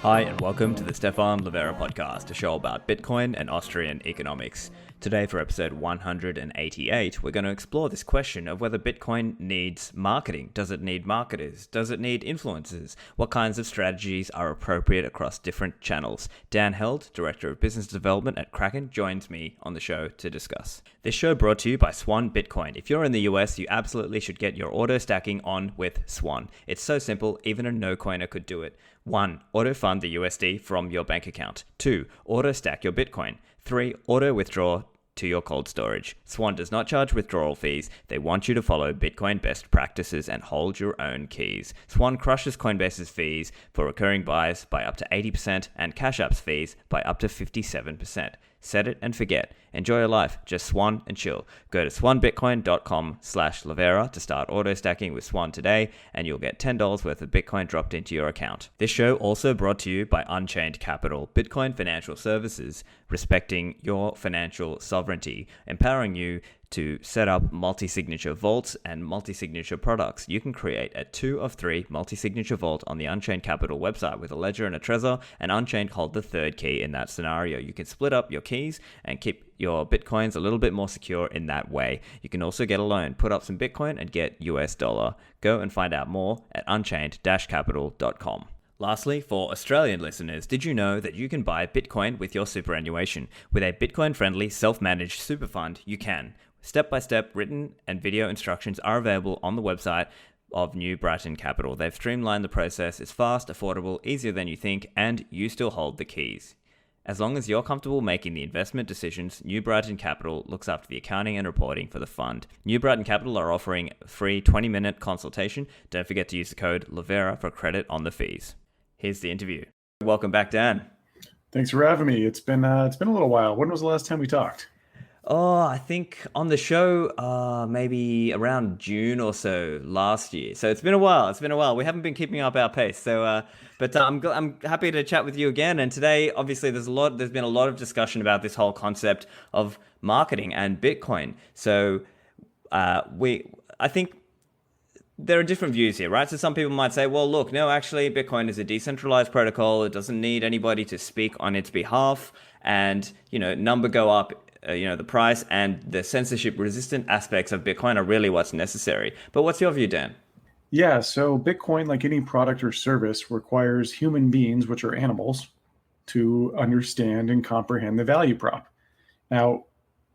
Hi, and welcome to the Stephan Livera podcast, a show about Bitcoin and Austrian economics. Today, for episode 188, we're going to explore this question of whether Bitcoin needs marketing. Does it need marketers? Does it need influencers? What kinds of strategies are appropriate across different channels? Dan Held, Director of Business Development at Kraken, joins me on the show to discuss. This show brought to you by Swan Bitcoin. If you're in the US, you absolutely should get your auto stacking on with Swan. It's so simple, even a no-coiner could do it. 1. Auto-fund the USD from your bank account. 2. Auto-stack your Bitcoin. 3. Auto-withdraw to your cold storage. Swan does not charge withdrawal fees. They want you to follow Bitcoin best practices and hold your own keys. Swan crushes Coinbase's fees for recurring buys by up to 80% and Cash App's fees by up to 57%. Set it and forget. Enjoy your life. Just Swan and chill. Go to swanbitcoin.com/Livera to start auto stacking with Swan today, and you'll get $10 worth of Bitcoin dropped into your account. This show also brought to you by Unchained Capital, Bitcoin financial services, respecting your financial sovereignty, empowering you to set up multi-signature vaults and multi-signature products. You can create a 2 of 3 multi-signature vault on the Unchained Capital website with a ledger and a Trezor, and Unchained hold the third key in that scenario. You can split up your keys and keep your Bitcoins a little bit more secure in that way. You can also get a loan, put up some Bitcoin and get US dollar. Go and find out more at unchained-capital.com. Lastly, for Australian listeners, did you know that you can buy Bitcoin with your superannuation? With a Bitcoin-friendly, self-managed super fund, you can. Step-by-step written and video instructions are available on the website of New Brighton Capital. They've streamlined the process. It's fast, affordable, easier than you think, and you still hold the keys. As long as you're comfortable making the investment decisions, New Brighton Capital looks after the accounting and reporting for the fund. New Brighton Capital are offering a free 20-minute consultation. Don't forget to use the code Livera for credit on the fees. Here's the interview. Welcome back, Dan. Thanks for having me. It's been a little while. When was the last time we talked? Oh, I think on the show, maybe around June or so last year. So it's been a while. We haven't been keeping up our pace. So, but I'm happy to chat with you again. And today, obviously, there's been a lot of discussion about this whole concept of marketing and Bitcoin. So, I think there are different views here, right? So some people might say, well, look, no, actually, Bitcoin is a decentralized protocol. It doesn't need anybody to speak on its behalf, and number go up. The price and the censorship-resistant aspects of Bitcoin are really what's necessary. But what's your view, Dan? Yeah, so Bitcoin, like any product or service, requires human beings, which are animals, to understand and comprehend the value prop. Now,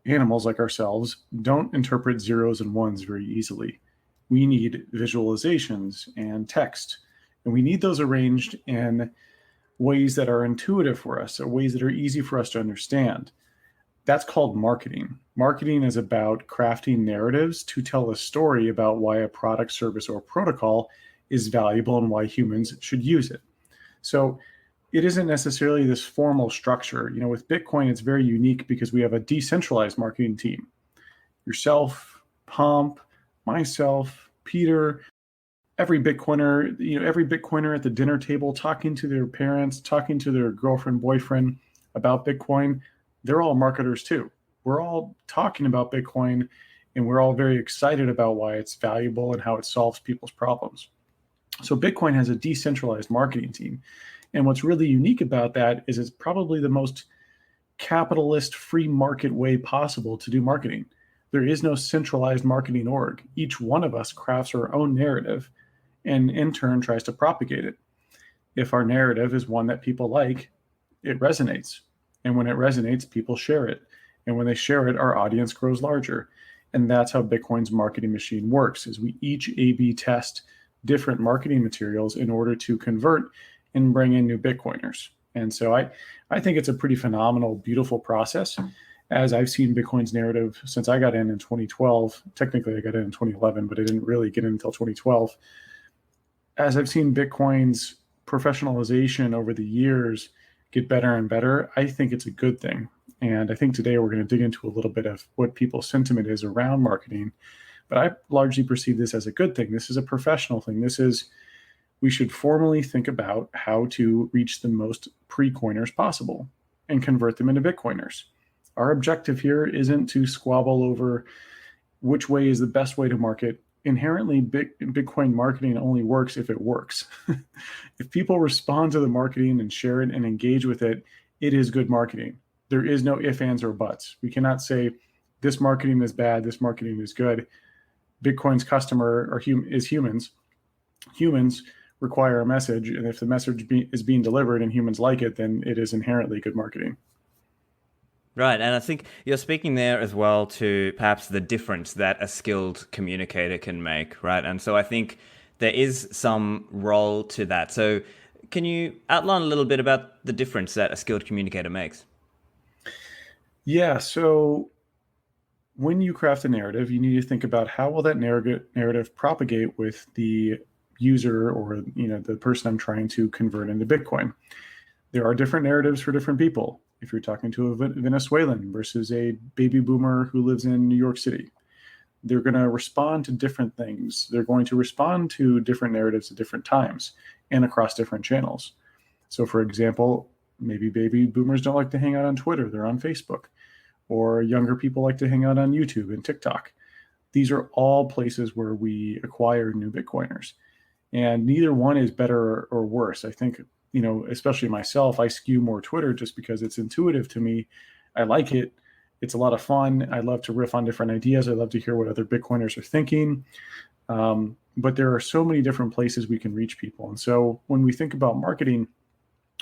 animals like ourselves don't interpret zeros and ones very easily. We need visualizations and text, and we need those arranged in ways that are intuitive for us, or ways that are easy for us to understand. That's called marketing. Marketing is about crafting narratives to tell a story about why a product, service, or protocol is valuable and why humans should use it. So it isn't necessarily this formal structure. With Bitcoin, it's very unique because we have a decentralized marketing team. Yourself, Pomp, myself, Peter, every Bitcoiner at the dinner table talking to their parents, talking to their girlfriend, boyfriend about Bitcoin. They're all marketers too. We're all talking about Bitcoin, and we're all very excited about why it's valuable and how it solves people's problems. So Bitcoin has a decentralized marketing team. And what's really unique about that is it's probably the most capitalist free market way possible to do marketing. There is no centralized marketing org. Each one of us crafts our own narrative and in turn tries to propagate it. If our narrative is one that people like, it resonates. And when it resonates, people share it. And when they share it, our audience grows larger. And that's how Bitcoin's marketing machine works, is we each A/B test different marketing materials in order to convert and bring in new Bitcoiners. And so I think it's a pretty phenomenal, beautiful process. As I've seen Bitcoin's narrative since I got in 2012, technically I got in 2011, but I didn't really get in until 2012. As I've seen Bitcoin's professionalization over the years get better and better, I think it's a good thing. And I think today we're going to dig into a little bit of what people's sentiment is around marketing. But I largely perceive this as a good thing. This is a professional thing. We should formally think about how to reach the most pre-coiners possible and convert them into Bitcoiners. Our objective here isn't to squabble over which way is the best way to market inherently Bitcoin marketing only works if it works. If people respond to the marketing and share it and engage with it, it is good marketing. There is no ifs, ands, or buts. We cannot say this marketing is bad, this marketing is good. Bitcoin's customer is humans. Humans require a message, and if the message is being delivered and humans like it, then it is inherently good marketing. Right, and I think you're speaking there as well to perhaps the difference that a skilled communicator can make, right? And so I think there is some role to that. So can you outline a little bit about the difference that a skilled communicator makes? Yeah, so when you craft a narrative, you need to think about how will that narrative propagate with the user, or the person I'm trying to convert into Bitcoin. There are different narratives for different people. If you're talking to a Venezuelan versus a baby boomer who lives in New York City, they're going to respond to different things. They're going to respond to different narratives at different times and across different channels. So, for example, maybe baby boomers don't like to hang out on Twitter, they're on Facebook, or younger people like to hang out on YouTube and TikTok. These are all places where we acquire new Bitcoiners. And neither one is better or worse. I think, especially myself, I skew more Twitter just because it's intuitive to me. I like it. It's a lot of fun. I love to riff on different ideas. I love to hear what other Bitcoiners are thinking. But there are so many different places we can reach people. And so when we think about marketing,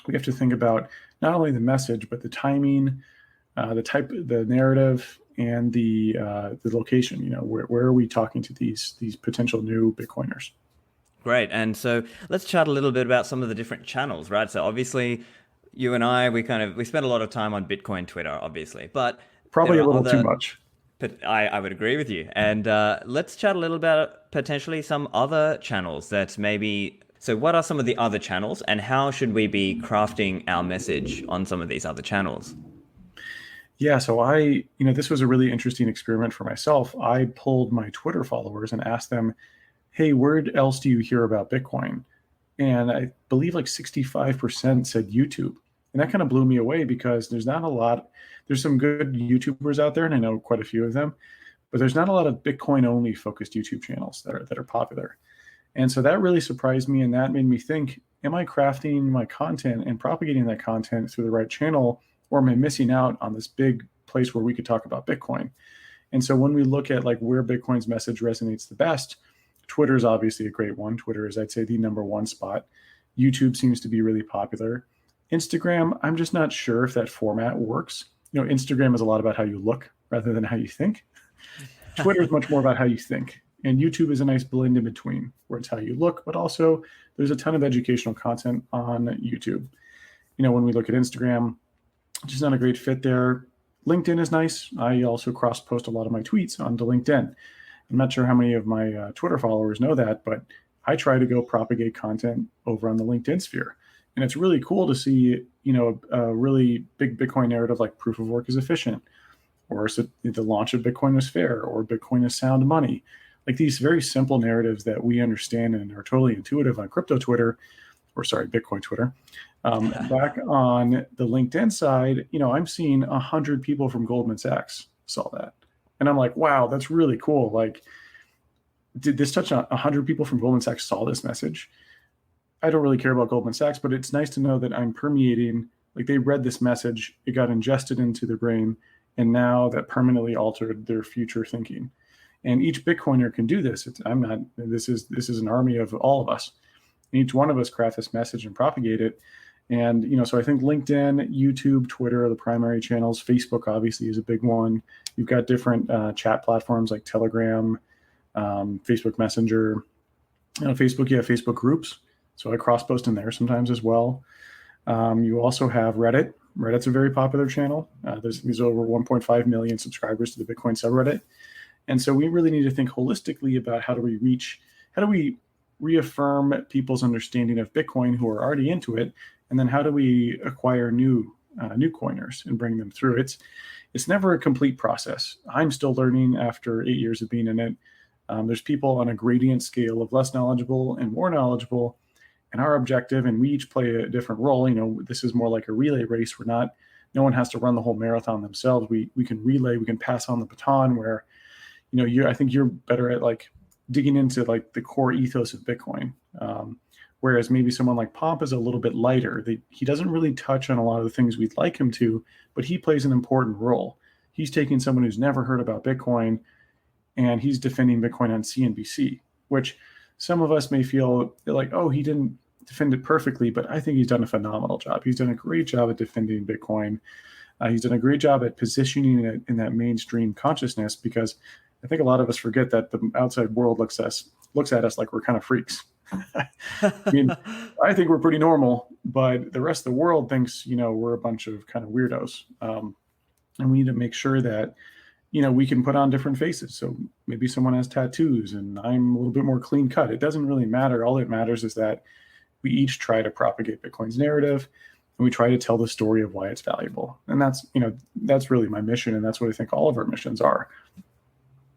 we have to think about not only the message, but the timing, the type, the narrative, and the location. Where are we talking to these potential new Bitcoiners? Great. And so let's chat a little bit about some of the different channels, right? So obviously you and I, we spend a lot of time on Bitcoin Twitter, obviously, but Probably there a are little other, too much. but I would agree with you. And let's chat a little about potentially some other channels that maybe, so what are some of the other channels and how should we be crafting our message on some of these other channels? Yeah, so this was a really interesting experiment for myself. I pulled my Twitter followers and asked them, hey, where else do you hear about Bitcoin? And I believe like 65% said YouTube. And that kind of blew me away because there's some good YouTubers out there, and I know quite a few of them, but there's not a lot of Bitcoin only focused YouTube channels that are popular. And so that really surprised me, and that made me think, am I crafting my content and propagating that content through the right channel, or am I missing out on this big place where we could talk about Bitcoin? And so when we look at like where Bitcoin's message resonates the best, Twitter is obviously a great one. Twitter is, I'd say, the number one spot. YouTube seems to be really popular. Instagram, I'm just not sure if that format works. Instagram is a lot about how you look rather than how you think. Twitter is much more about how you think. And YouTube is a nice blend in between, where it's how you look, but also there's a ton of educational content on YouTube. When we look at Instagram, just not a great fit there. LinkedIn is nice. I also cross-post a lot of my tweets onto LinkedIn. I'm not sure how many of my Twitter followers know that, but I try to go propagate content over on the LinkedIn sphere. And it's really cool to see, a really big Bitcoin narrative like proof of work is efficient, or the launch of Bitcoin was fair, or Bitcoin is sound money. Like these very simple narratives that we understand and are totally intuitive on Bitcoin Twitter. Back on the LinkedIn side, I'm seeing 100 people from Goldman Sachs saw that. And I'm like, wow, that's really cool. Like, did this touch on 100 people from Goldman Sachs saw this message? I don't really care about Goldman Sachs, but it's nice to know that I'm permeating, like they read this message, it got ingested into their brain, and now that permanently altered their future thinking. And each Bitcoiner can do this. This is an army of all of us. Each one of us craft this message and propagate it. And, so I think LinkedIn, YouTube, Twitter are the primary channels. Facebook obviously is a big one. You've got different chat platforms like Telegram, Facebook Messenger. Facebook, you have Facebook groups. So I cross-post in there sometimes as well. You also have Reddit. Reddit's a very popular channel. There's over 1.5 million subscribers to the Bitcoin subreddit. And so we really need to think holistically about how do we reaffirm people's understanding of Bitcoin who are already into it, and then how do we acquire new coiners and bring them through? It's never a complete process. I'm still learning after 8 years of being in it. There's people on a gradient scale of less knowledgeable and more knowledgeable, and our objective, and we each play a different role. This is more like a relay race. No one has to run the whole marathon themselves. We can relay, we can pass on the baton where, I think you're better at like digging into like the core ethos of Bitcoin. Whereas maybe someone like Pomp is a little bit lighter. He doesn't really touch on a lot of the things we'd like him to, but he plays an important role. He's taking someone who's never heard about Bitcoin and he's defending Bitcoin on CNBC, which some of us may feel like, oh, he didn't defend it perfectly, but I think he's done a phenomenal job. He's done a great job at defending Bitcoin. He's done a great job at positioning it in that mainstream consciousness, because I think a lot of us forget that the outside world looks at us like we're kind of freaks. I mean, I think we're pretty normal, but the rest of the world thinks, we're a bunch of kind of weirdos. And we need to make sure that, we can put on different faces. So maybe someone has tattoos and I'm a little bit more clean cut. It doesn't really matter. All that matters is that we each try to propagate Bitcoin's narrative and we try to tell the story of why it's valuable. And that's really my mission. And that's what I think all of our missions are.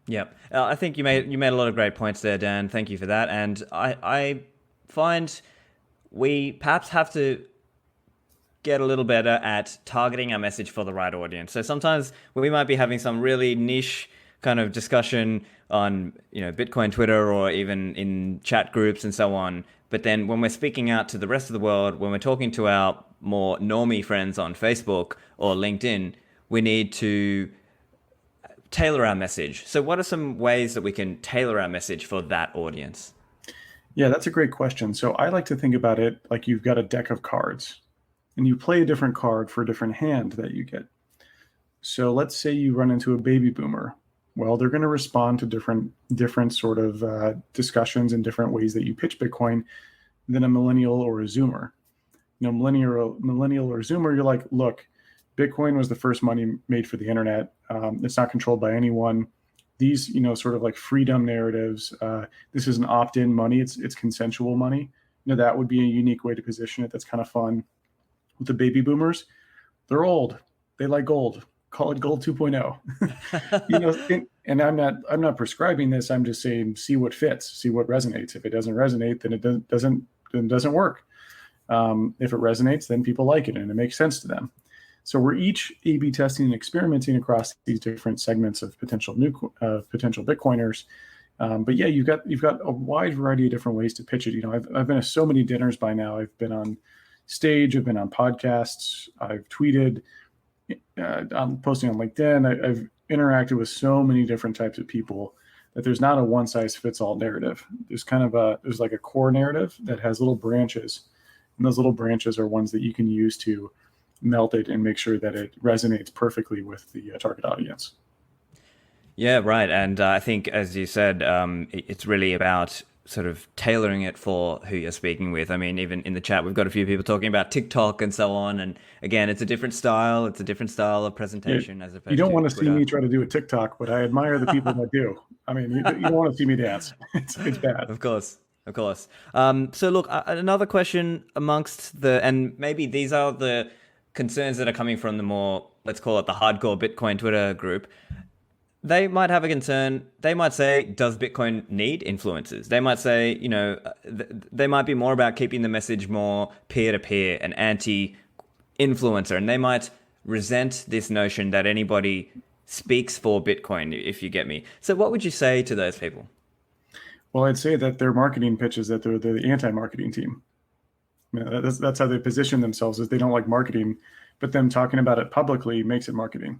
Yeah, I think you made a lot of great points there, Dan. Thank you for that. And I find we perhaps have to get a little better at targeting our message for the right audience. So sometimes we might be having some really niche kind of discussion on, Bitcoin Twitter or even in chat groups and so on. But then when we're speaking out to the rest of the world, when we're talking to our more normie friends on Facebook or LinkedIn, we need to tailor our message. So what are some ways that we can tailor our message for that audience? Yeah, that's a great question. So I like to think about it like you've got a deck of cards and you play a different card for a different hand that you get. So let's say you run into a baby boomer. Well, they're going to respond to different sort of discussions and different ways that you pitch Bitcoin than a millennial or a Zoomer. Millennial or Zoomer, you're like, look, Bitcoin was the first money made for the internet. It's not controlled by anyone. These, sort of like freedom narratives. This is an opt-in money. It's consensual money. That would be a unique way to position it. That's kind of fun. With the baby boomers, they're old. They like gold. Call it gold 2.0. And I'm not prescribing this. I'm just saying, see what fits, see what resonates. If it doesn't resonate, then it doesn't work. If it resonates, then people like it and it makes sense to them. So we're each A/B testing and experimenting across these different segments of potential Bitcoiners. But yeah, you've got a wide variety of different ways to pitch it. I've been to so many dinners by now. I've been on stage, I've been on podcasts, I've tweeted, I'm posting on LinkedIn. I've interacted with so many different types of people that there's not a one size fits all narrative. There's there's like a core narrative that has little branches, and those little branches are ones that you can use to melt it and make sure that it resonates perfectly with the target audience. Yeah, right. And I think, as you said, it's really about sort of tailoring it for who you're speaking with. I mean, even in the chat, we've got a few people talking about TikTok and so on. And again, it's a different style. It's a different style of presentation as opposed to You don't want to Twitter. see me try to do a TikTok, but I admire the people that do. I mean, you don't want to see me dance. It's bad. Of course. So look, another question and maybe these are the concerns that are coming from the more, let's call it the hardcore Bitcoin Twitter group. They might have a concern. They might say, does Bitcoin need influencers? They might say, they might be more about keeping the message more peer-to-peer and anti-influencer. And they might resent this notion that anybody speaks for Bitcoin, if you get me. So what would you say to those people? Well, I'd say that their marketing pitch is that they're the anti-marketing team. That's how they position themselves, is they don't like marketing, but them talking about it publicly makes it marketing.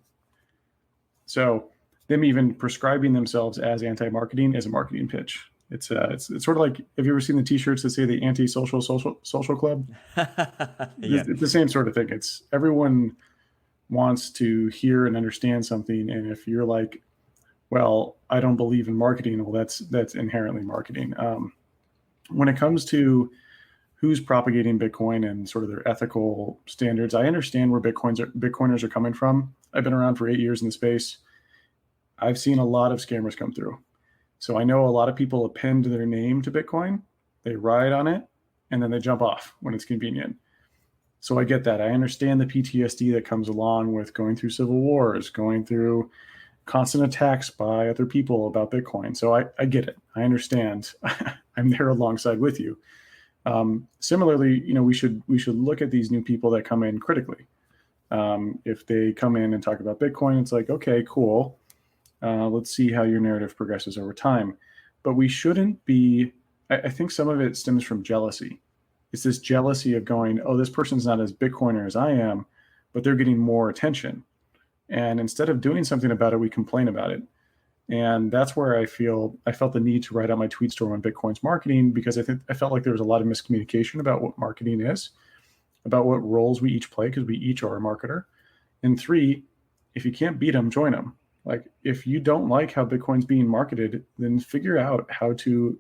So them even prescribing themselves as anti-marketing is a marketing pitch. It's sort of like, have you ever seen the T-shirts that say the anti-social social club? Yeah. It's the same sort of thing. It's everyone wants to hear and understand something, and if you're like, well, I don't believe in marketing, well, that's inherently marketing. When it comes to who's propagating Bitcoin and sort of their ethical standards, I understand where Bitcoiners are coming from. I've been around for 8 years in the space. I've seen a lot of scammers come through. So I know a lot of people append their name to Bitcoin, they ride on it, and then they jump off when it's convenient. So I get that. I understand the PTSD that comes along with going through civil wars, going through constant attacks by other people about Bitcoin. So I get it. I understand. I'm there alongside with you. Similarly, we should look at these new people that come in critically. If they come in and talk about Bitcoin, it's like, okay, cool. Let's see how your narrative progresses over time. but we shouldn't be. I think some of it stems from jealousy. It's this jealousy of going, oh, this person's not as Bitcoiner as I am, but they're getting more attention. And instead of doing something about it, we complain about it. And that's where I felt the need to write out my tweet storm on Bitcoin's marketing, because I felt like there was a lot of miscommunication about what marketing is, about what roles we each play, because we each are a marketer. And 3, if you can't beat them, join them. Like, if you don't like how Bitcoin's being marketed, then figure out how to,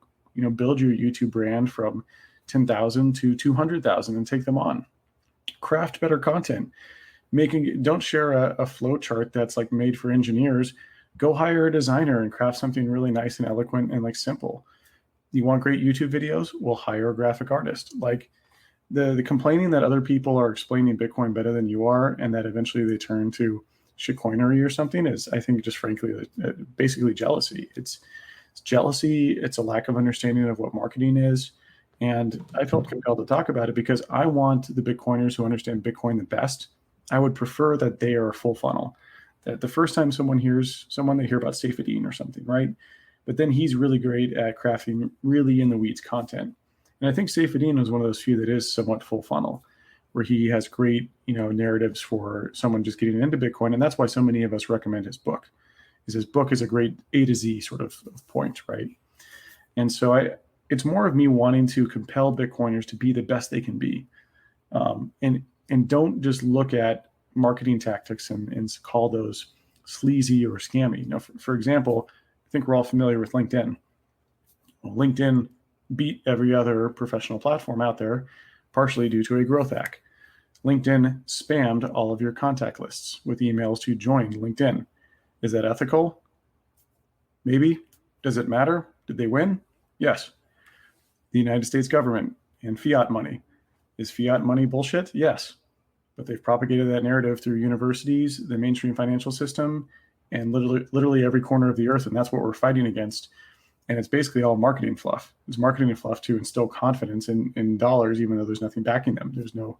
build your YouTube brand from 10,000 to 200,000 and take them on. Craft better content. Don't share a flow chart that's like made for engineers. Go hire a designer and craft something really nice and eloquent and like simple. You want great YouTube videos? Well, hire a graphic artist. Like, the complaining that other people are explaining Bitcoin better than you are, and that eventually they turn to shitcoinery or something, is, I think, just frankly, basically jealousy. It's jealousy. It's a lack of understanding of what marketing is. And I felt compelled to talk about it because I want the Bitcoiners who understand Bitcoin the best. I would prefer that they are full funnel. That the first time they hear about Stephan or something, right? But then he's really great at crafting really in the weeds content. And I think Stephan is one of those few that is somewhat full funnel, where he has great, narratives for someone just getting into Bitcoin. And that's why so many of us recommend his book. His book is a great A to Z sort of point, right? And so it's more of me wanting to compel Bitcoiners to be the best they can be. And don't just look at marketing tactics and call those sleazy or scammy. For example, I think we're all familiar with LinkedIn. Well, LinkedIn beat every other professional platform out there, partially due to a growth hack. LinkedIn spammed all of your contact lists with emails to join LinkedIn. Is that ethical? Maybe. Does it matter? Did they win? Yes. The United States government and fiat money. Is fiat money bullshit? Yes. But they've propagated that narrative through universities, the mainstream financial system, and literally every corner of the earth. And that's what we're fighting against. And it's basically all marketing fluff. It's marketing fluff to instill confidence in dollars, even though there's nothing backing them. There's no,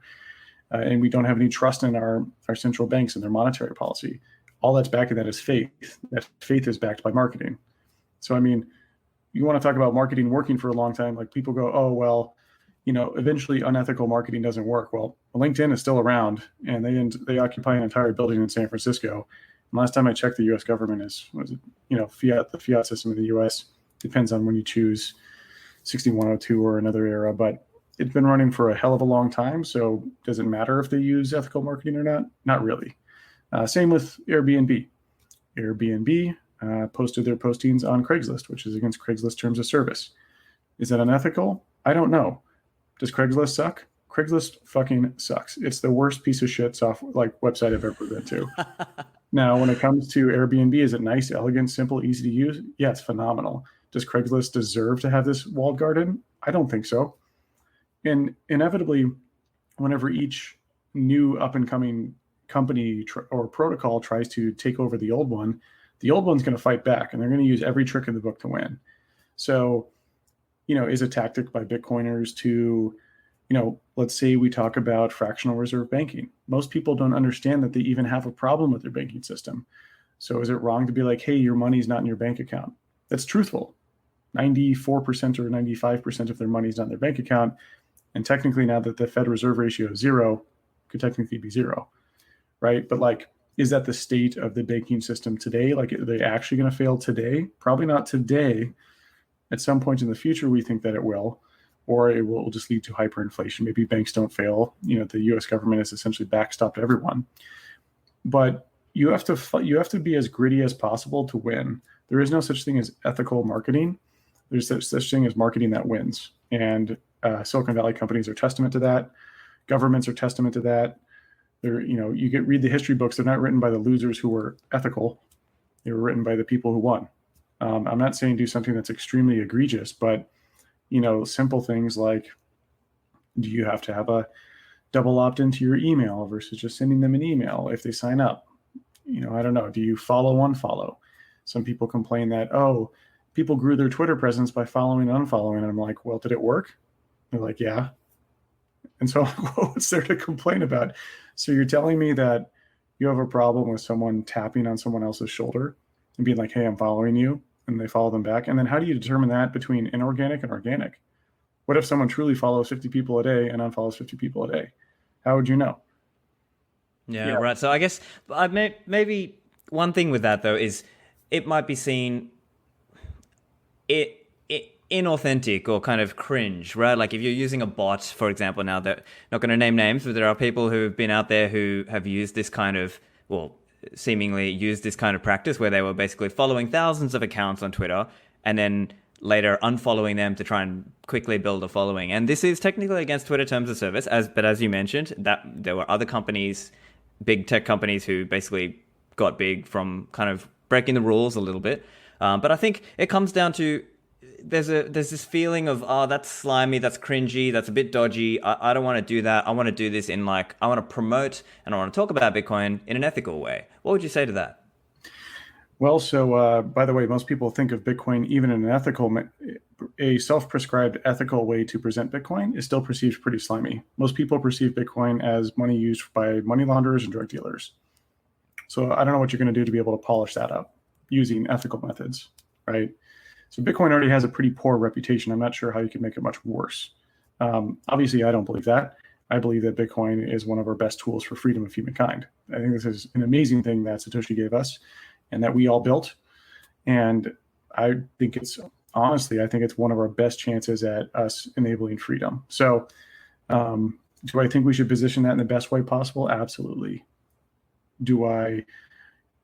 and we don't have any trust in our central banks and their monetary policy. All that's backing that is faith. That faith is backed by marketing. So, I mean, you want to talk about marketing working for a long time, like people go, oh, well, eventually unethical marketing doesn't work. Well, LinkedIn is still around, and they occupy an entire building in San Francisco. And last time I checked, the U.S. government the fiat system in the U.S. depends on when you choose 6102 or another era, but it's been running for a hell of a long time. So does it matter if they use ethical marketing or not? Not really. Same with Airbnb. Airbnb posted their postings on Craigslist, which is against Craigslist terms of service. Is that unethical? I don't know. Does Craigslist suck? Craigslist fucking sucks. It's the worst piece of shit website I've ever been to. Now, when it comes to Airbnb, is it nice, elegant, simple, easy to use? Yeah, it's phenomenal. Does Craigslist deserve to have this walled garden? I don't think so. And inevitably, whenever each new up-and-coming company or protocol tries to take over the old one's going to fight back, and they're going to use every trick in the book to win. So, is a tactic by Bitcoiners to, let's say we talk about fractional reserve banking. Most people don't understand that they even have a problem with their banking system. So is it wrong to be like, hey, your money's not in your bank account? That's truthful. 94% or 95% of their money's not in their bank account. And technically, now that the Fed Reserve ratio is 0, could technically be 0, right? But is that the state of the banking system today? Are they actually going to fail today? Probably not today. At some point in the future, we think that it will, or it will just lead to hyperinflation. Maybe banks don't fail. The U.S. government has essentially backstopped everyone. But you have to be as gritty as possible to win. There is no such thing as ethical marketing. There's such thing as marketing that wins. And Silicon Valley companies are testament to that. Governments are testament to that. Read the history books. They're not written by the losers who were ethical. They were written by the people who won. I'm not saying do something that's extremely egregious, but, simple things like, do you have to have a double opt-in to your email versus just sending them an email if they sign up? I don't know. Do you follow, unfollow? Some people complain that, people grew their Twitter presence by following and unfollowing. And I'm like, well, did it work? They're like, yeah. And so what's there to complain about? So you're telling me that you have a problem with someone tapping on someone else's shoulder and being like, hey, I'm following you, and they follow them back. And then how do you determine that between inorganic and organic? What if someone truly follows 50 people a day and unfollows 50 people a day? How would you know? Yeah, right. So I guess maybe one thing with that though is it might be seen inauthentic or kind of cringe, right? Like if you're using a bot, for example, now that not going to name names, but there are people who have been out there who have used this kind of, well, seemingly used this kind of practice where they were basically following thousands of accounts on Twitter and then later unfollowing them to try and quickly build a following. And this is technically against Twitter terms of service, but as you mentioned, that there were other companies, big tech companies who basically got big from kind of breaking the rules a little bit. But I think it comes down to there's this feeling of, oh, that's slimy, that's cringy, that's a bit dodgy. I don't want to do that. I want to do this in I want to promote and I want to talk about Bitcoin in an ethical way. What would you say to that? Well, so by the way, most people think of Bitcoin, even in a self-prescribed ethical way to present Bitcoin is still perceived pretty slimy. Most people perceive Bitcoin as money used by money launderers and drug dealers. So I don't know what you're going to do to be able to polish that up using ethical methods, right? So Bitcoin already has a pretty poor reputation. I'm not sure how you can make it much worse. Obviously, I don't believe that. I believe that Bitcoin is one of our best tools for freedom of humankind. I think this is an amazing thing that Satoshi gave us and that we all built. And I think honestly, I think it's one of our best chances at us enabling freedom. So do I think we should position that in the best way possible? Absolutely.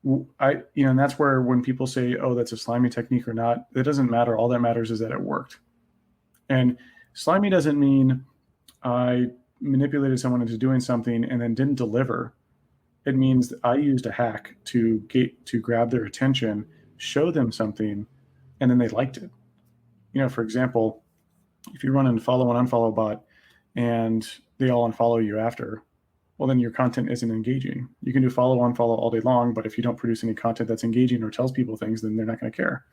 And that's where when people say, oh, that's a slimy technique or not, it doesn't matter. All that matters is that it worked. And slimy doesn't mean I manipulated someone into doing something and then didn't deliver. It means that I used a hack to grab their attention, show them something, and then they liked it. For example, if you run and follow and unfollow bot and they all unfollow you after, well, then your content isn't engaging. You can do follow, unfollow all day long, but if you don't produce any content that's engaging or tells people things, then they're not going to care.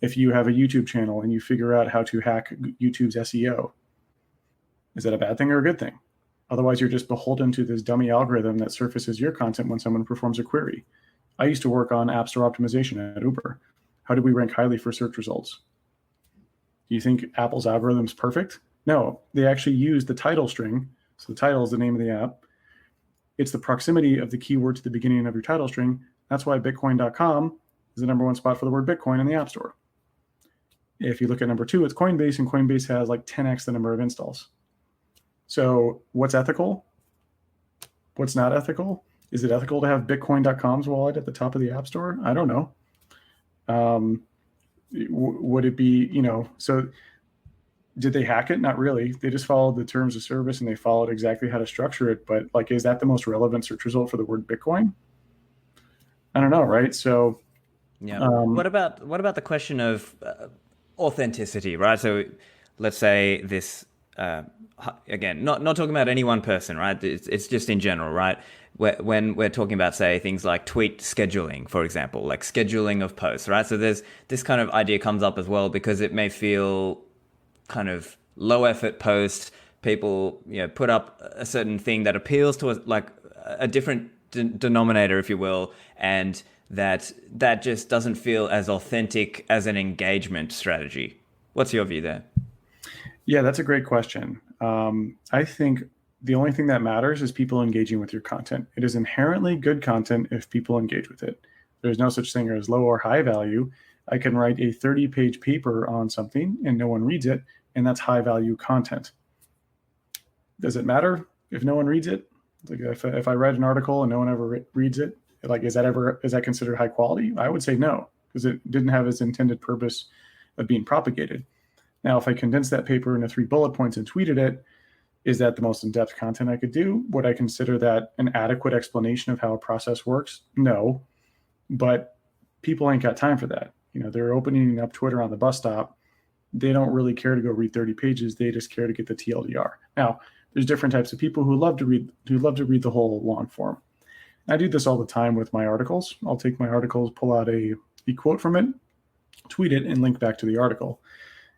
If you have a YouTube channel and you figure out how to hack YouTube's SEO, is that a bad thing or a good thing? Otherwise, you're just beholden to this dummy algorithm that surfaces your content when someone performs a query. I used to work on App Store optimization at Uber. How did we rank highly for search results? Do you think Apple's algorithm is perfect? No, they actually use the title string. So the title is the name of the app. It's the proximity of the keyword to the beginning of your title string. That's why Bitcoin.com is the number one spot for the word Bitcoin in the App Store. If you look at number 2, it's Coinbase, and Coinbase has like 10x the number of installs. So what's ethical? What's not ethical? Is it ethical to have Bitcoin.com's wallet at the top of the App Store? I don't know. Would it be, so did they hack it? Not really. They just followed the terms of service and they followed exactly how to structure it. But is that the most relevant search result for the word Bitcoin? I don't know, right? So, yeah. What about the question of authenticity, right? So, let's say this again, not talking about any one person, right? It's just in general, right? When we're talking about, say, things like tweet scheduling, for example, like scheduling of posts, right? So there's this kind of idea comes up as well because it may feel kind of low effort post. People, put up a certain thing that appeals to a different denominator, if you will, and that just doesn't feel as authentic as an engagement strategy. What's your view there? Yeah, that's a great question. I think the only thing that matters is people engaging with your content. It is inherently good content if people engage with it. There's no such thing as low or high value. I can write a 30-page paper on something and no one reads it, and that's high value content. Does it matter if no one reads it? If I read an article and no one ever reads it, is that considered high quality? I would say no, because it didn't have its intended purpose of being propagated. Now, if I condense that paper into 3 bullet points and tweeted it, is that the most in-depth content I could do? Would I consider that an adequate explanation of how a process works? No, but people ain't got time for that. They're opening up Twitter on the bus stop. They don't really care to go read 30 pages. They just care to get the TLDR. Now, there's different types of people who love to read the whole long form. I do this all the time with my articles. I'll take my articles, pull out a quote from it, tweet it, and link back to the article.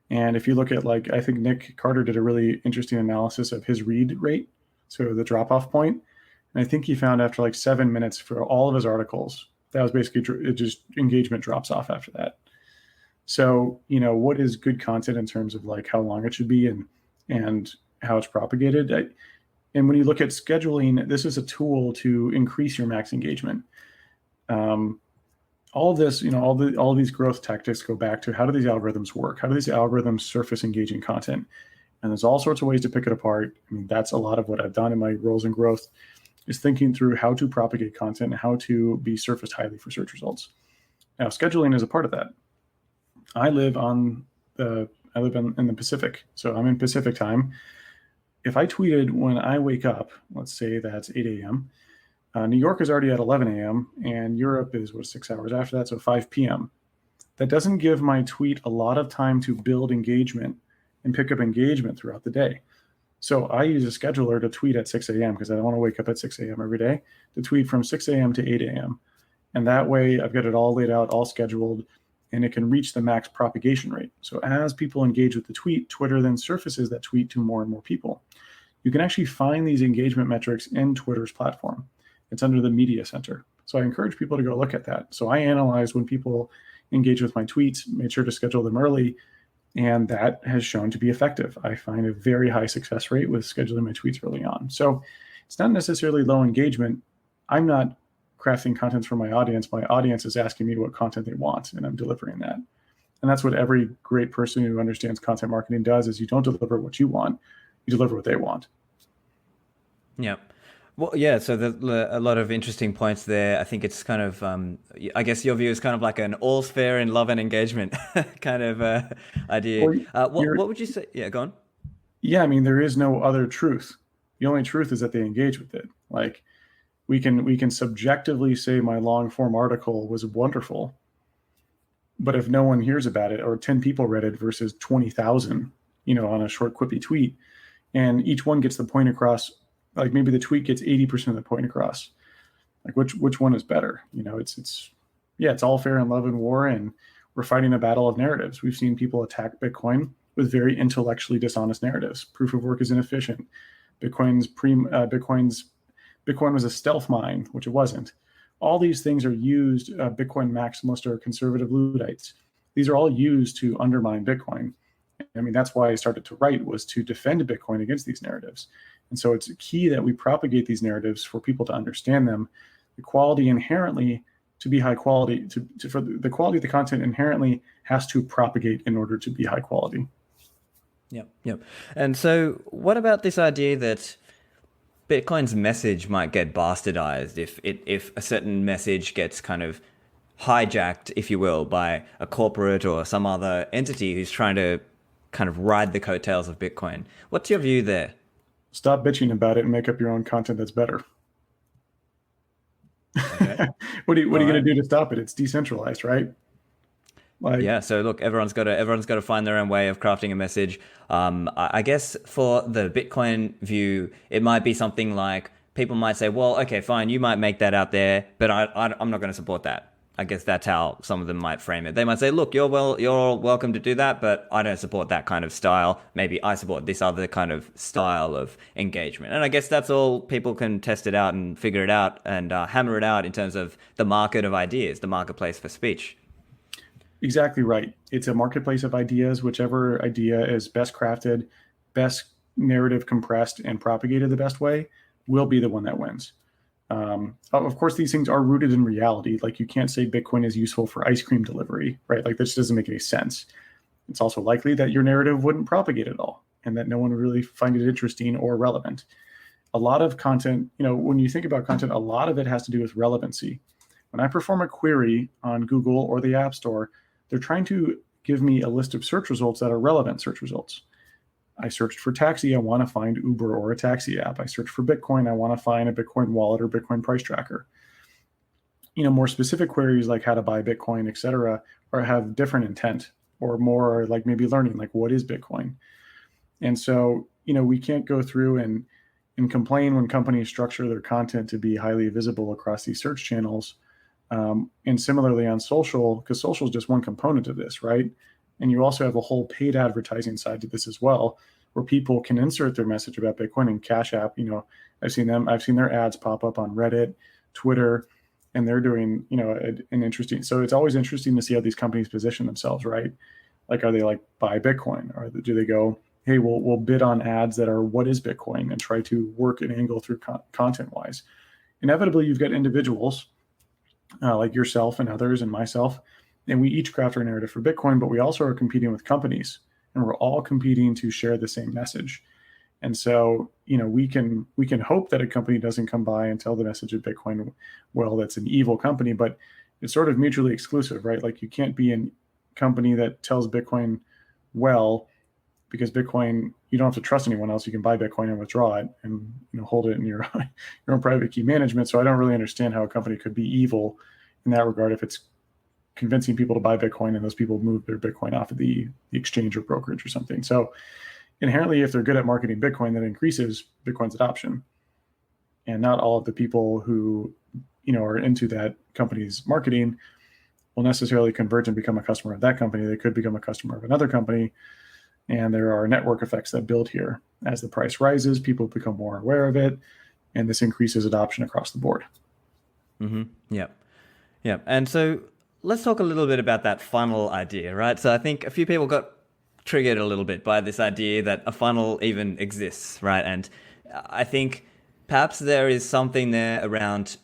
And if you look at I think Nick Carter did a really interesting analysis of his read rate, so the drop-off point. And I think he found after 7 minutes for all of his articles, that was basically engagement drops off after that. So, what is good content in terms of like how long it should be and how it's propagated? And when you look at scheduling, this is a tool to increase your max engagement. All of this, all these growth tactics go back to how do these algorithms work? How do these algorithms surface engaging content? And there's all sorts of ways to pick it apart. I mean, that's a lot of what I've done in my roles in growth, is thinking through how to propagate content and how to be surfaced highly for search results. Now, scheduling is a part of that. I live in the Pacific, so I'm in Pacific time. If I tweeted when I wake up, let's say that's 8 a.m., New York is already at 11 a.m., and Europe is 6 hours after that, so 5 p.m. That doesn't give my tweet a lot of time to build engagement and pick up engagement throughout the day. So I use a scheduler to tweet at 6 a.m. because I don't want to wake up at 6 a.m. every day, to tweet from 6 a.m. to 8 a.m. And that way I've got it all laid out, all scheduled, and it can reach the max propagation rate. So as people engage with the tweet, Twitter then surfaces that tweet to more and more people. You can actually find these engagement metrics in Twitter's platform. It's under the media center. So I encourage people to go look at that. So I analyzed when people engage with my tweets, made sure to schedule them early, and that has shown to be effective. I find a very high success rate with scheduling my tweets early on. So it's not necessarily low engagement. I'm not crafting content for my audience. My audience is asking me what content they want, and I'm delivering that. And that's what every great person who understands content marketing does, is you don't deliver what you want, you deliver what they want. Yeah. Well, yeah, so a lot of interesting points there. I think it's kind of, I guess your view is kind of like an all's fair in love and engagement kind of idea. What would you say? Yeah, go on. Yeah, I mean, there is no other truth. The only truth is that they engage with it. Like, we can subjectively say my long form article was wonderful, but if no one hears about it, or 10 people read it versus 20,000, on a short quippy tweet, and each one gets the point across, like maybe the tweet gets 80% of the point across, like which one is better? It's all fair in love and war, and we're fighting a battle of narratives. We've seen people attack Bitcoin with very intellectually dishonest narratives. Proof of work is inefficient. Bitcoin was a stealth mine, which it wasn't. All these things are used, Bitcoin maximalists or conservative Luddites. These are all used to undermine Bitcoin. I mean, that's why I started to write, was to defend Bitcoin against these narratives. And so it's key that we propagate these narratives for people to understand them. The quality inherently, to be high quality, for the quality of the content inherently has to propagate in order to be high quality. Yep. And so what about this idea that Bitcoin's message might get bastardized if a certain message gets kind of hijacked, if you will, by a corporate or some other entity who's trying to kind of ride the coattails of Bitcoin? What's your view there? Stop bitching about it and make up your own content that's better. Okay. What are you going to do to stop it? It's decentralized, right? Yeah. So look, everyone's got to find their own way of crafting a message. I guess for the Bitcoin view, it might be something like, people might say, well, okay, fine, you might make that out there, but I'm not going to support that. I guess that's how some of them might frame it. They might say, look, you're welcome to do that, but I don't support that kind of style. Maybe I support this other kind of style of engagement. And I guess that's all. People can test it out and figure it out and hammer it out in terms of the market of ideas, the marketplace for speech. Exactly right. It's a marketplace of ideas. Whichever idea is best crafted, best narrative compressed, and propagated the best way will be the one that wins. Of course, these things are rooted in reality. Like, you can't say Bitcoin is useful for ice cream delivery, right? Like, this doesn't make any sense. It's also likely that your narrative wouldn't propagate at all, and that no one would really find it interesting or relevant. A lot of content, when you think about content, a lot of it has to do with relevancy. When I perform a query on Google or the App Store, they're trying to give me a list of search results that are relevant search results. I searched for taxi, I want to find Uber or a taxi app. I searched for Bitcoin, I want to find a Bitcoin wallet or Bitcoin price tracker. More specific queries like how to buy Bitcoin, et cetera, or have different intent, or more like maybe learning, like, what is Bitcoin? And so, we can't go through and complain when companies structure their content to be highly visible across these search channels. And similarly on social, because social is just one component of this, right? And you also have a whole paid advertising side to this as well, where people can insert their message about Bitcoin. And Cash App, I've seen their ads pop up on Reddit, Twitter, and they're doing, an interesting. So it's always interesting to see how these companies position themselves, right? Like, are they like buy Bitcoin, or do they go, hey, we'll bid on ads that are what is Bitcoin and try to work an angle through content wise? Inevitably, you've got individuals like yourself and others and myself, and we each craft our narrative for Bitcoin, but we also are competing with companies, and we're all competing to share the same message. And so, we can hope that a company doesn't come by and tell the message of Bitcoin, well, that's an evil company, but it's sort of mutually exclusive, right? Like, you can't be a company that tells Bitcoin well, because Bitcoin, you don't have to trust anyone else. You can buy Bitcoin and withdraw it and hold it in your own private key management. So I don't really understand how a company could be evil in that regard if it's convincing people to buy Bitcoin and those people move their Bitcoin off of the exchange or brokerage or something. So inherently, if they're good at marketing Bitcoin, that increases Bitcoin's adoption. And not all of the people who are into that company's marketing will necessarily converge and become a customer of that company. They could become a customer of another company. And there are network effects that build here. As the price rises, people become more aware of it, and this increases adoption across the board. Mm-hmm. Yeah. And so let's talk a little bit about that funnel idea, right? So I think a few people got triggered a little bit by this idea that a funnel even exists, right? And I think perhaps there is something there around,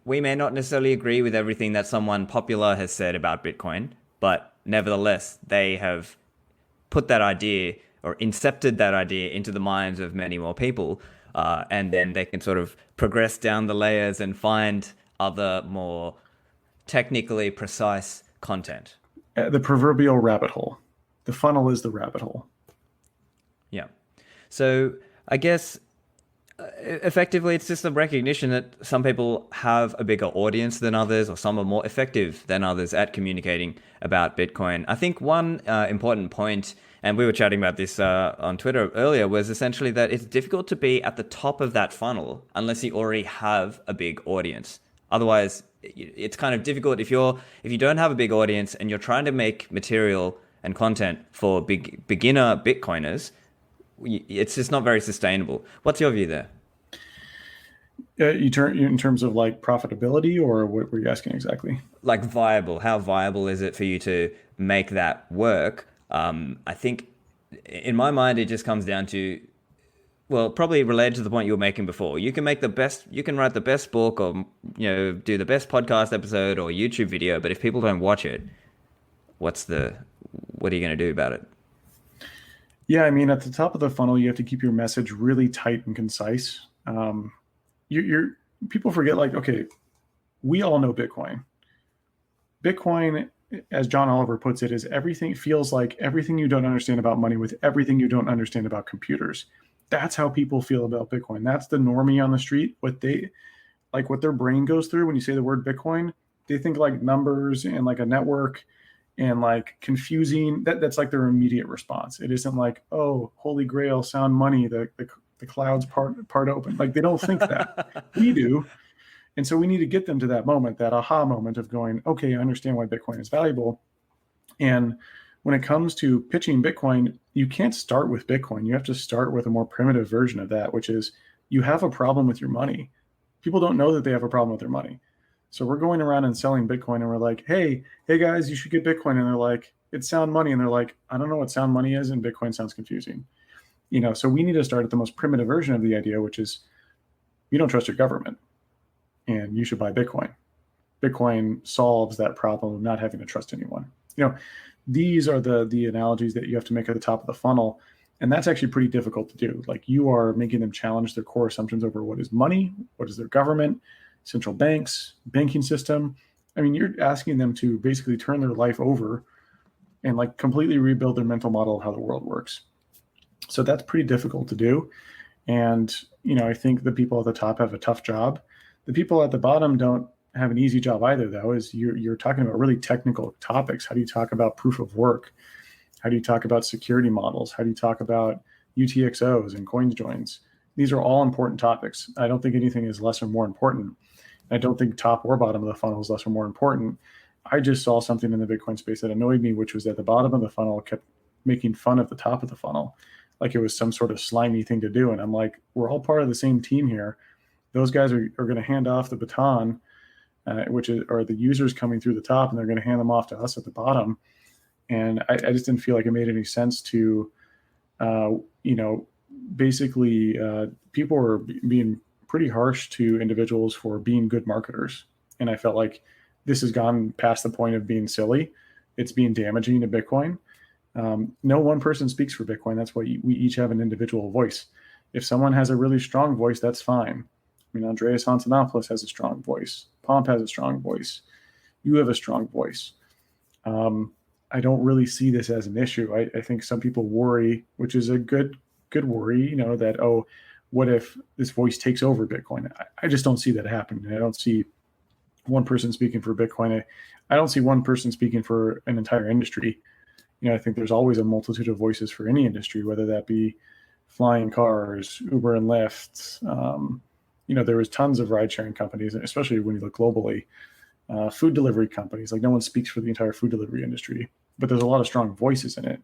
we may not necessarily agree with everything that someone popular has said about Bitcoin, but nevertheless, they have put that idea or incepted that idea into the minds of many more people. And then they can sort of progress down the layers and find other more technically precise content. The proverbial rabbit hole. The funnel is the rabbit hole. Yeah. So I guess effectively it's just a recognition that some people have a bigger audience than others, or some are more effective than others at communicating about Bitcoin. I think one important point, and we were chatting about this on Twitter earlier, was essentially that it's difficult to be at the top of that funnel unless you already have a big audience. Otherwise, it's kind of difficult if you don't have a big audience and you're trying to make material and content for beginner Bitcoiners. It's just not very sustainable. What's your view there? You turn in terms of like profitability, or what were you asking exactly? Like viable. How viable is it for you to make that work? I think in my mind, it just comes down to, well, probably related to the point you were making before. You can write the best book, or do the best podcast episode or YouTube video, but if people don't watch it, what are you going to do about it? Yeah, I mean, at the top of the funnel, you have to keep your message really tight and concise. People forget, like, okay, we all know Bitcoin. Bitcoin, as John Oliver puts it, is everything. Feels like everything you don't understand about money with everything you don't understand about computers. That's how people feel about Bitcoin. That's the normie on the street. What their brain goes through when you say the word Bitcoin, they think like numbers and like a network and like confusing. That's like their immediate response. It isn't like, oh, holy grail, sound money, the clouds part open. Like, they don't think that. We do. And so we need to get them to that moment, that aha moment of going, okay, I understand why Bitcoin is valuable. And when it comes to pitching Bitcoin, you can't start with Bitcoin. You have to start with a more primitive version of that, which is, you have a problem with your money. People don't know that they have a problem with their money. So we're going around and selling Bitcoin, and we're like, hey guys, you should get Bitcoin. And they're like, it's sound money. And they're like, I don't know what sound money is, and Bitcoin sounds confusing. So we need to start at the most primitive version of the idea, which is, you don't trust your government and you should buy Bitcoin. Bitcoin solves that problem of not having to trust anyone. These are the analogies that you have to make at the top of the funnel. And that's actually pretty difficult to do. Like, you are making them challenge their core assumptions over what is money, what is their government, central banks, banking system. I mean, you're asking them to basically turn their life over and like completely rebuild their mental model of how the world works. So that's pretty difficult to do. And, I think the people at the top have a tough job. The people at the bottom don't have an easy job either, though. Is you're talking about really technical topics. How do you talk about proof of work? How do you talk about security models? How do you talk about UTXOs and coin joins? These are all important topics. I don't think anything is less or more important. I don't think top or bottom of the funnel is less or more important. I just saw something in the Bitcoin space that annoyed me, which was that the bottom of the funnel kept making fun of the top of the funnel, like it was some sort of slimy thing to do. And I'm like, we're all part of the same team here. Those guys are going to hand off the baton which are the users coming through the top, and they're going to hand them off to us at the bottom. And I just didn't feel like it made any sense to, basically people were being pretty harsh to individuals for being good marketers. And I felt like this has gone past the point of being silly. It's being damaging to Bitcoin. No one person speaks for Bitcoin. That's why we each have an individual voice. If someone has a really strong voice, that's fine. I mean, Andreas Antonopoulos has a strong voice. Pomp has a strong voice. You have a strong voice. I don't really see this as an issue. I think some people worry, which is a good worry, that, oh, what if this voice takes over Bitcoin? I just don't see that happening. I don't see one person speaking for Bitcoin. I don't see one person speaking for an entire industry. I think there's always a multitude of voices for any industry, whether that be flying cars, Uber and Lyft. There was tons of ride-sharing companies, especially when you look globally. Food delivery companies, like no one speaks for the entire food delivery industry, but there's a lot of strong voices in it.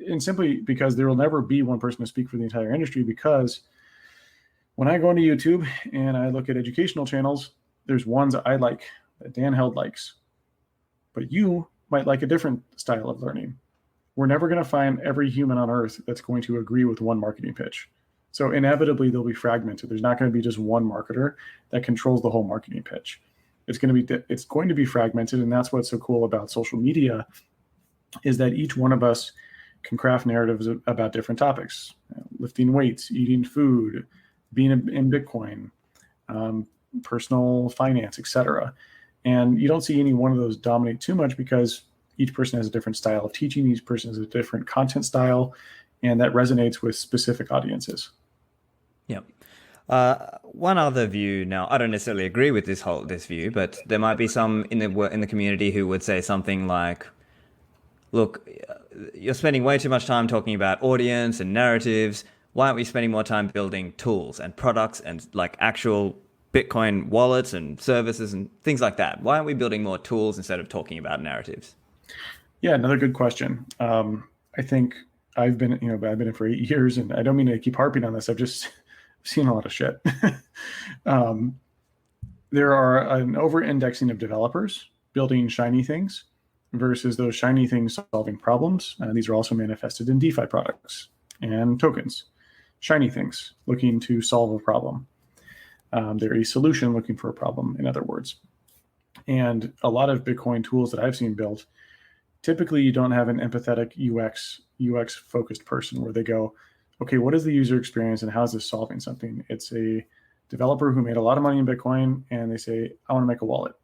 And simply because there will never be one person to speak for the entire industry, because when I go into YouTube and I look at educational channels, there's ones I like that Dan Held likes, but you might like a different style of learning. We're never going to find every human on earth that's going to agree with one marketing pitch. So inevitably they'll be fragmented. There's not going to be just one marketer that controls the whole marketing pitch. It's going to be fragmented. And that's what's so cool about social media, is that each one of us can craft narratives about different topics: lifting weights, eating food, being in Bitcoin, personal finance, etc. And you don't see any one of those dominate too much, because each person has a different style of teaching. Each person has a different content style, and that resonates with specific audiences. Yep. One other view. Now, I don't necessarily agree with this view, but there might be some in the community who would say something like, "Look, you're spending way too much time talking about audience and narratives. Why aren't we spending more time building tools and products and like actual Bitcoin wallets and services and things like that? Why aren't we building more tools instead of talking about narratives?" Yeah, another good question. I think I've been in for 8 years, and I don't mean to keep harping on this. I've just seen a lot of shit. There are an over-indexing of developers building shiny things versus those shiny things solving problems. These are also manifested in DeFi products and tokens. Shiny things looking to solve a problem. They're a solution looking for a problem, in other words. And a lot of Bitcoin tools that I've seen built, typically you don't have an empathetic UX focused person where they go, okay, what is the user experience and how is this solving something? It's a developer who made a lot of money in Bitcoin and they say, I want to make a wallet.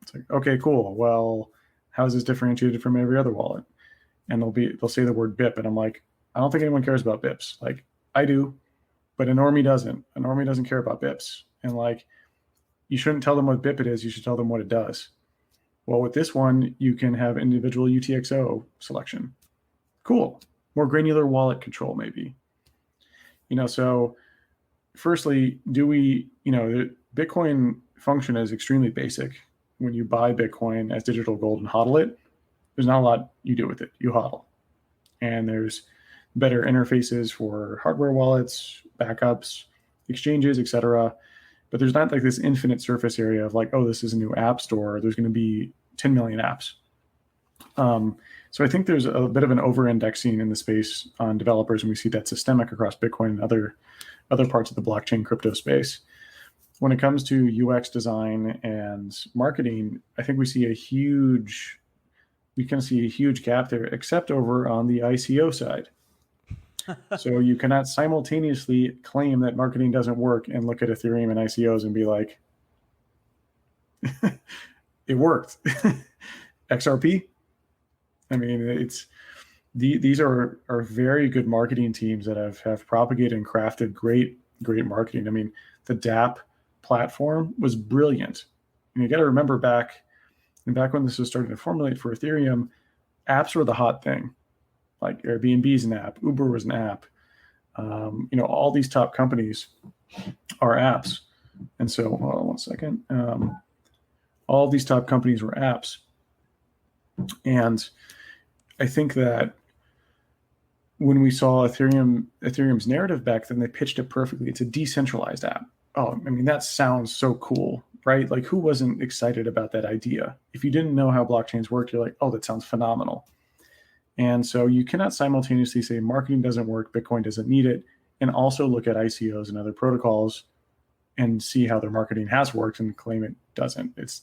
It's like, okay, cool. Well, how is this differentiated from every other wallet? And they'll say the word BIP. And I'm like, I don't think anyone cares about BIPs. Like, I do, but a normie doesn't. A normie doesn't care about BIPs. And like, you shouldn't tell them what BIP it is. You should tell them what it does. Well, with this one, you can have individual UTXO selection. Cool. More granular wallet control, maybe. So firstly, the Bitcoin function is extremely basic. When you buy Bitcoin as digital gold and hodl it, there's not a lot you do with it. You hodl. And there's better interfaces for hardware wallets, backups, exchanges, etc. But there's not like this infinite surface area of like, oh, this is a new app store. There's going to be 10 million apps. So I think there's a bit of an over-indexing in the space on developers, and we see that systemic across Bitcoin and other parts of the blockchain crypto space. When it comes to UX design and marketing, I think we can see a huge gap there, except over on the ICO side. So you cannot simultaneously claim that marketing doesn't work and look at Ethereum and ICOs and be like, it worked. XRP. I mean, these are very good marketing teams that have propagated and crafted great marketing. I mean, the DApp platform was brilliant. And you got to remember back when this was starting to formulate for Ethereum, apps were the hot thing. Like Airbnb is an app, Uber was an app. All these top companies are apps. And so, hold on one second. All these top companies were apps. And I think that when we saw Ethereum's narrative back then, they pitched it perfectly. It's a decentralized app. Oh, I mean, that sounds so cool. right? Like who wasn't excited about that idea? If you didn't know how blockchains worked, you're like, oh, that sounds phenomenal. And so you cannot simultaneously say marketing doesn't work, Bitcoin doesn't need it, and also look at ICOs and other protocols and see how their marketing has worked and claim it doesn't. It's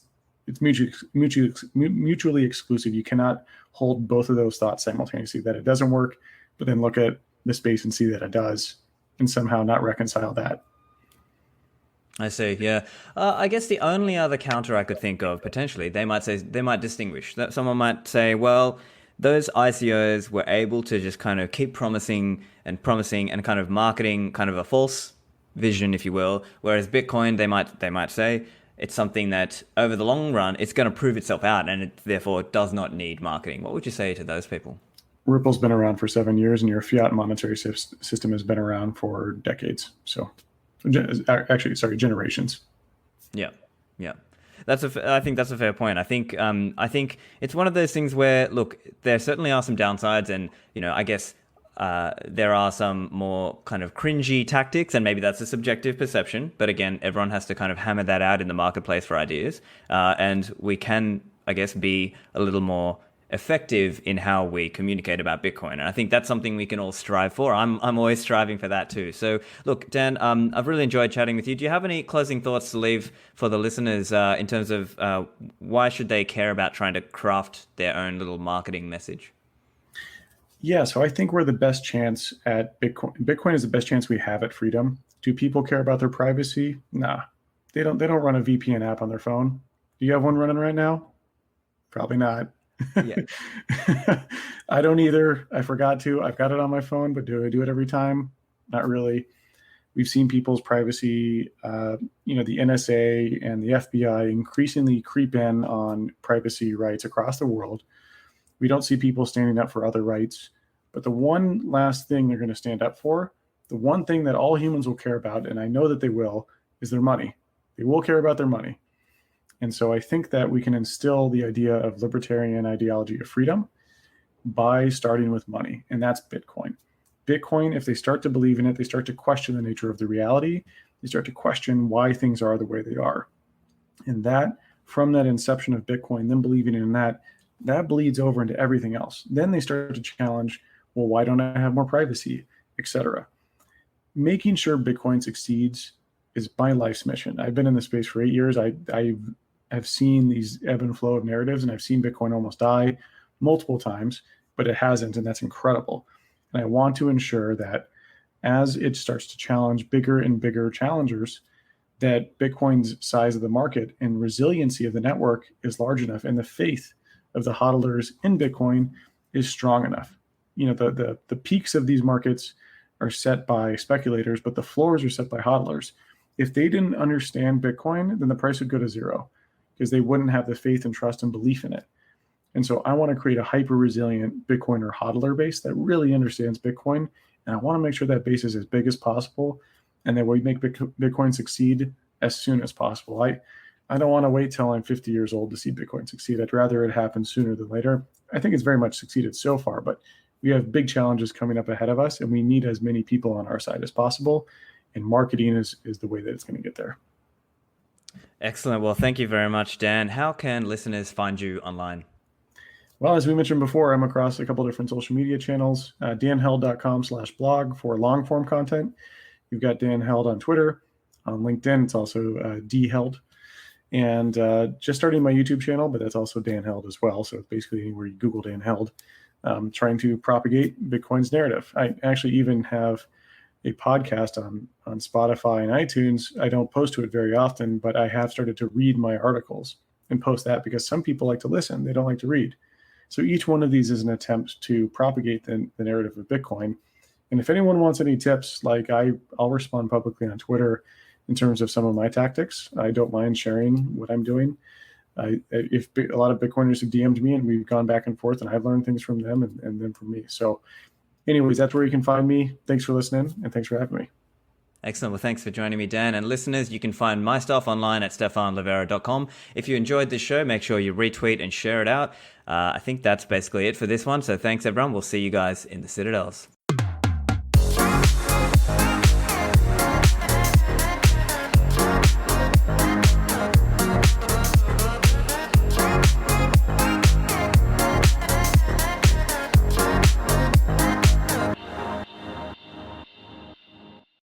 mutually exclusive. You cannot hold both of those thoughts simultaneously, that it doesn't work, but then look at the space and see that it does, and somehow not reconcile that. I see. Yeah. I guess the only other counter I could think of potentially, they might distinguish that someone might say, well, those ICOs were able to just kind of keep promising and kind of marketing kind of a false vision, if you will. Whereas Bitcoin, they might say it's something that over the long run, it's going to prove itself out, and it therefore does not need marketing. What would you say to those people? Ripple's been around for 7 years, and your fiat monetary system has been around for decades. So, actually, sorry, generations. Yeah, yeah. I think that's a fair point. I think it's one of those things where, look, there certainly are some downsides, and I guess there are some more kind of cringy tactics, and maybe that's a subjective perception. But again, everyone has to kind of hammer that out in the marketplace for ideas, and we can, I guess, be a little more effective in how we communicate about Bitcoin. And I think that's something we can all strive for. I'm always striving for that too. So look, Dan, I've really enjoyed chatting with you. Do you have any closing thoughts to leave for the listeners in terms of why should they care about trying to craft their own little marketing message? Yeah, so I think we're the best chance at Bitcoin. Bitcoin is the best chance we have at freedom. Do people care about their privacy? Nah, they don't run a VPN app on their phone. Do you have one running right now? Probably not. Yeah. I don't either. I forgot to. I've got it on my phone, but do I do it every time? Not really. We've seen people's privacy, the NSA and the FBI increasingly creep in on privacy rights across the world. We don't see people standing up for other rights. But the one last thing they're going to stand up for, the one thing that all humans will care about, and I know that they will, is their money. They will care about their money. And so I think that we can instill the idea of libertarian ideology of freedom by starting with money, and that's Bitcoin. Bitcoin, if they start to believe in it, they start to question the nature of the reality. They start to question why things are the way they are. And that, from that inception of Bitcoin, them believing in that bleeds over into everything else. Then they start to challenge, well, why don't I have more privacy, etc. Making sure Bitcoin succeeds is my life's mission. I've been in the space for 8 years. I've seen these ebb and flow of narratives, and I've seen Bitcoin almost die multiple times, but it hasn't, and that's incredible. And I want to ensure that as it starts to challenge bigger and bigger challengers, that Bitcoin's size of the market and resiliency of the network is large enough, and the faith of the hodlers in Bitcoin is strong enough. The peaks of these markets are set by speculators, but the floors are set by hodlers. If they didn't understand Bitcoin, then the price would go to zero, because they wouldn't have the faith and trust and belief in it. And so I want to create a hyper-resilient Bitcoiner hodler base that really understands Bitcoin. And I want to make sure that base is as big as possible, and that we make Bitcoin succeed as soon as possible. I don't want to wait till I'm 50 years old to see Bitcoin succeed. I'd rather it happen sooner than later. I think it's very much succeeded so far, but we have big challenges coming up ahead of us, and we need as many people on our side as possible. And marketing is the way that it's going to get there. Excellent. Well, thank you very much, Dan. How can listeners find you online? Well, as we mentioned before, I'm across a couple different social media channels, danheld.com/blog for long form content. You've got Dan Held on Twitter. On LinkedIn, it's also dheld. And just starting my YouTube channel, but that's also Dan Held as well. So basically anywhere you Google Dan Held, trying to propagate Bitcoin's narrative. I actually even have a podcast on Spotify and iTunes. I don't post to it very often, but I have started to read my articles and post that, because some people like to listen. They don't like to read. So each one of these is an attempt to propagate the narrative of Bitcoin. And if anyone wants any tips, like I'll respond publicly on Twitter in terms of some of my tactics. I don't mind sharing what I'm doing. If a lot of Bitcoiners have DM'd me, and we've gone back and forth, and I've learned things from them and them from me. So anyways, that's where you can find me. Thanks for listening, and thanks for having me. Excellent. Well, thanks for joining me, Dan. And listeners, you can find my stuff online at stephanlivera.com. If you enjoyed this show, make sure you retweet and share it out. I think that's basically it for this one. So thanks, everyone. We'll see you guys in the Citadels.